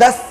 10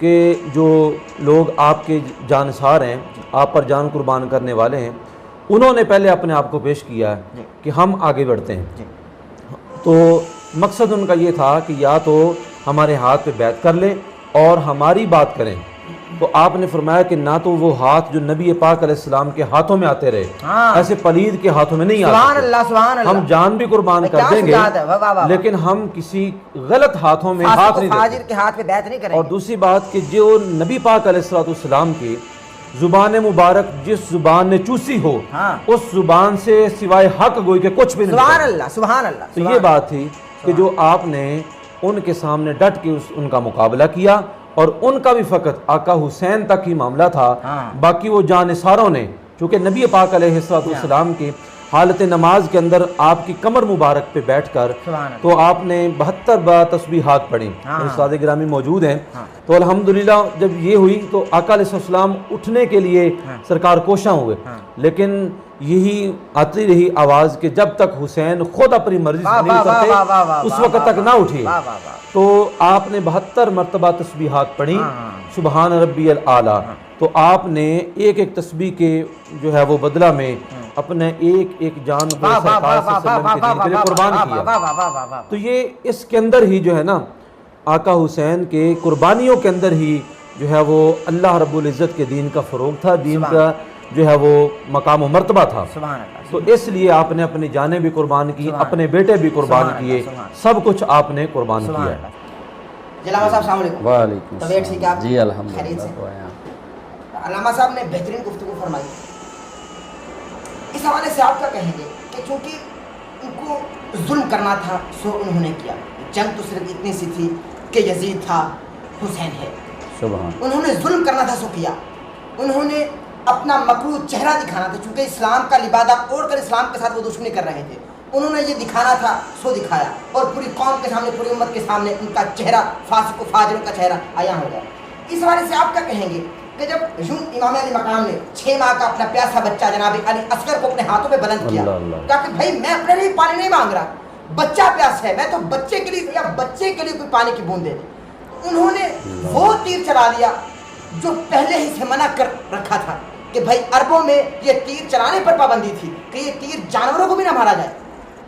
کہ جو لوگ آپ کے جانثار ہیں، آپ پر جان قربان کرنے والے ہیں، انہوں نے پہلے اپنے آپ کو پیش کیا ہے کہ ہم آگے بڑھتے ہیں، تو مقصد ان کا یہ تھا کہ یا تو ہمارے ہاتھ پہ بیعت کر لیں اور ہماری بات کریں، تو آپ نے فرمایا کہ نہ تو وہ ہاتھ جو نبی پاک علیہ السلام کے ہاتھوں میں آتے رہے، ایسے پلید کے ہاتھوں میں نہیں سبحان آتے، اللہ سبحان اللہ، ہم جان بھی قربان کر دیں گے لیکن ہم کسی غلط ہاتھوں میں ہاتھ نہیں فاجر دیتے۔ کے ہاتھ پہ بیعت نہیں کریں اور گے۔ دوسری بات کہ جو نبی پاک علیہ السلام کی زبان مبارک جس زبان نے چوسی ہو، اس زبان سے سوائے حق گوئی کے کچھ بھی نہیں سبحان نکلتا۔ اللہ سبحان اللہ۔ تو یہ بات تھی کہ جو آپ نے ان کے سامنے ڈٹ کے ان کا مقابلہ کیا، اور ان کا بھی فقط آقا حسین تک ہی معاملہ تھا، باقی وہ جانثاروں نے، چونکہ نبی پاک علیہ السلام کی حالت نماز کے اندر آپ کی کمر مبارک پہ بیٹھ کر تو آپ نے 72 بار تسبیحات پڑھی، استاد گرامی موجود ہیں، تو الحمدللہ جب یہ ہوئی تو آقا علیہ السلام اٹھنے کے لیے سرکار کوشاں ہوئے، لیکن یہی آتی رہی آواز کہ جب تک حسین خود اپنی مرضی سے نہیں کرتے اس وقت تک نہ اٹھیے، تو آپ نے 72 مرتبہ تسبیحات پڑھی، سبحان ربی الاعلیٰ، تو آپ نے ایک ایک تسبیح کے جو ہے وہ بدلہ میں اپنے ایک ایک جان کو سرکار صلی اللہ علیہ وسلم کے دین کے لیے قربان کیا۔ تو یہ اس کے اندر ہی جو ہے نا آقا حسین کے قربانیوں کے اندر ہی جو ہے وہ اللہ رب العزت کے دین کا فروغ تھا، دین کا جو ہے وہ مقام و مرتبہ تھا، تو اس لیے آپ نے اپنی جانیں بھی قربان کی، اپنے بیٹے بھی قربان کیے، سب کچھ آپ نے قربان کیا ہے۔ علامہ صاحب السلام علیکم۔ وعلیکم طبیعت ٹھیک ہے آپ؟ جی الحمدللہ۔ علامہ صاحب نے بہترین گفتگو فرمائی، اس حوالے سے آپ کیا کہیں گے کہ چونکہ ان کو ظلم کرنا تھا سو انہوں نے کیا، جنگ تو صرف اتنی سی تھی کہ یزید تھا، حسین ہے، سبحان، انہوں نے ظلم کرنا تھا سو کیا، انہوں نے اپنا مکروہ چہرہ دکھانا تھا، چونکہ اسلام کا لبادہ اوڑھ کر اسلام کے ساتھ وہ دشمنی کر رہے تھے، انہوں نے یہ دکھانا تھا سو دکھایا، اور پوری قوم کے سامنے، پوری امت کے سامنے ان کا چہرہ، فاسق و فاجروں کا چہرہ عیاں ہو گیا۔ اس حوالے سے آپ کیا کہیں گے کہ جب یوں امام علی مقام نے 6 ماہ کا اپنا پیاسا بچہ جناب علی اصغر کو اپنے ہاتھوں میں بلند کیا، کہا کہ بھائی میں اپنے لیے پانی نہیں مانگ رہا، بچہ پیاس ہے، میں تو بچے کے لیے یا بچے کے لیے کوئی پانی کی بوند دے دے، انہوں نے وہ تیر چلا دیا جو پہلے ہی سے منع کر رکھا تھا کہ بھائی عربوں میں یہ تیر چلانے پر پابندی تھی کہ یہ تیر جانوروں کو بھی نہ مارا جائے،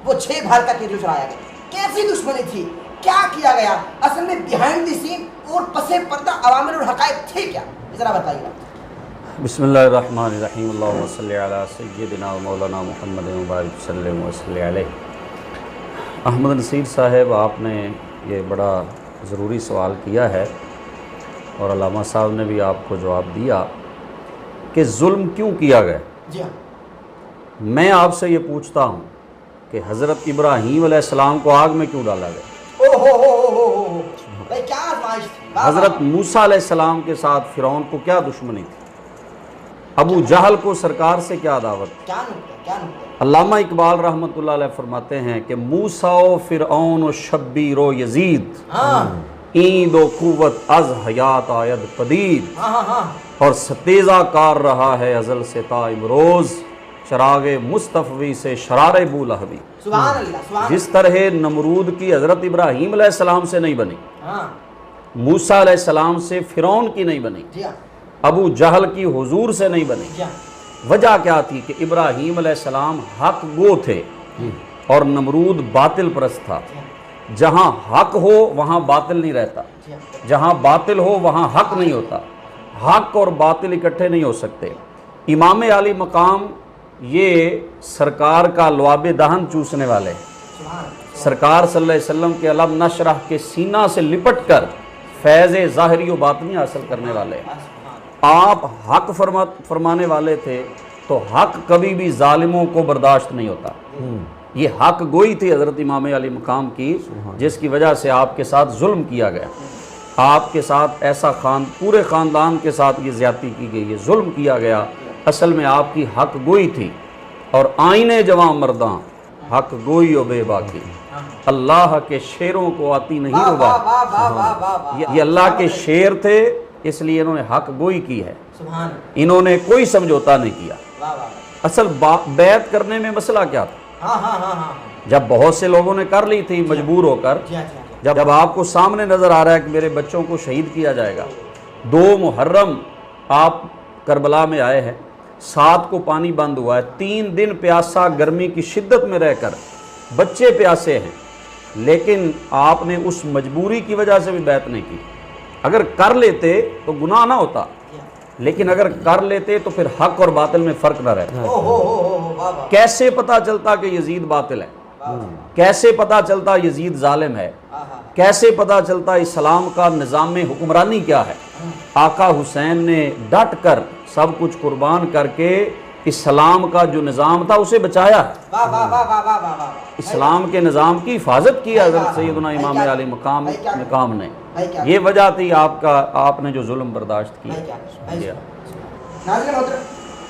وہ 6 بھال کا تیر جو چلایا گیا، کیسی دشمنی تھی، کیا کیا گیا، اصل میں بیہائنڈ دی سین اور پسے پردہ عوامل اور حقائق تھے کیا، ذرا بتائیے۔ بسم اللہ الرحمن الرحیم، اللہم صلی علی سیدنا و مولانا محمد مبارک وسلم وصلی علیہ۔ احمد نصیر صاحب، آپ نے یہ بڑا ضروری سوال کیا ہے اور علامہ صاحب نے بھی آپ کو جواب دیا کہ ظلم کیوں کیا گیا۔ جی ہاں، میں آپ سے یہ پوچھتا ہوں کہ حضرت ابراہیم علیہ السلام کو آگ میں کیوں ڈالا گیا؟ بھائی کیا آزمائش تھی، حضرت موسیٰ علیہ السلام کے ساتھ فرعون کو کیا دشمنی تھی؟ ابو جہل کو سرکار سے کیا دعوت تھی؟ کیا نکتہ، کیا نکتہ۔ علامہ اقبال رحمۃ اللہ علیہ فرماتے ہیں کہ موسیٰ و فرعون و شبیر و یزید ایند و قوت از حیات آید پدید، اور ستیزہ کار رہا ہے ازل سے تا امروز، چراغ مصطفی سے شرار بو لہبی۔ سبحان اللہ، سبحان جس طرح نمرود کی حضرت ابراہیم علیہ السلام سے نہیں بنی، ہاں موسیٰ علیہ السلام سے فرعون کی نہیں بنی، جی ہاں ابو جہل کی حضور سے نہیں بنی۔ جی ہاں، وجہ کیا تھی کہ ابراہیم علیہ السلام حق گو تھے اور نمرود باطل پرست تھا۔ جہاں حق ہو وہاں باطل نہیں رہتا، جہاں باطل ہو وہاں حق نہیں ہوتا، حق اور باطل اکٹھے نہیں ہو سکتے۔ امام علی مقام یہ سرکار کا لعاب دہن چوسنے والے، سرکار صلی اللہ علیہ وسلم کے علم نشرح کے سینہ سے لپٹ کر فیض ظاہری و باطنی حاصل کرنے والے۔ آپ حق فرمانے والے تھے تو حق کبھی بھی ظالموں کو برداشت نہیں ہوتا۔ یہ حق گوئی تھی حضرت امام علی مقام کی، جس کی وجہ سے آپ کے ساتھ ظلم کیا گیا، آپ کے ساتھ ایسا پورے خاندان کے ساتھ یہ زیادتی کی گئی، یہ ظلم کیا گیا۔ اصل میں آپ کی حق گوئی تھی، اور آئینے جواں مرداں حق گوئی و بے باکی، اللہ کے شیروں کو آتی نہیں ہوگا۔ یہ اللہ کے شیر تھے، اس لیے انہوں نے حق گوئی کی ہے، انہوں نے کوئی سمجھوتا نہیں کیا۔ اصل بیعت کرنے میں مسئلہ کیا تھا؟ جب بہت سے لوگوں نے کر لی تھی مجبور ہو کر، جب آپ کو سامنے نظر آ رہا ہے کہ میرے بچوں کو شہید کیا جائے گا، 2 محرم آپ کربلا میں آئے ہیں، 7 کو پانی بند ہوا ہے، 3 دن پیاسا گرمی کی شدت میں رہ کر، بچے پیاسے ہیں، لیکن آپ نے اس مجبوری کی وجہ سے بھی بیعت نہیں کی۔ اگر کر لیتے تو گناہ نہ ہوتا، لیکن اگر کر لیتے تو پھر حق اور باطل میں فرق نہ رہتا۔ کیسے پتا چلتا کہ یزید باطل ہے؟ کیسے پتا چلتا یزید ظالم ہے؟ کیسے پتا چلتا اسلام کا نظام حکمرانی کیا ہے؟ آقا حسین نے ڈٹ کر سب کچھ قربان کر کے اسلام کا جو نظام تھا اسے بچایا ہے، اسلام کے نظام کی حفاظت کی ہے حضرت سیدنا امام علی مقام نے۔ یہ وجہ تھی آپ نے جو ظلم برداشت کی۔ ناظرین محترم،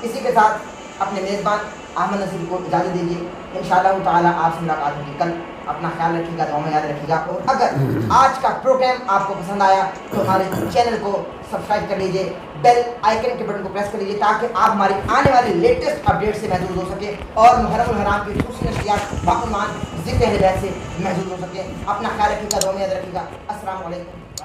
اسی کے ساتھ اپنے میزبان احمد نصیر کو اجازت دیجیے، انشاءاللہ تعالی آپ سے ملاقات ہوگی کل۔ اپنا خیال رکھیے گا، دعا میں یاد رکھیے گا، اور اگر آج کا پروگرام آپ کو پسند آیا تو ہمارے چینل کو سبسکرائب کر لیجیے، بیل آئیکن کے بٹن کو پریس کر لیجیے تاکہ آپ ہماری آنے والی لیٹسٹ اپڈیٹ سے محظوظ ہو سکیں اور محرم الحرام کی خصوصی نشریات باعنوان ذکر اہل بیت سے محظوظ ہو سکیں۔ اپنا خیال رکھیے گا، دعا میں یاد رکھیے گا۔ السلام علیکم۔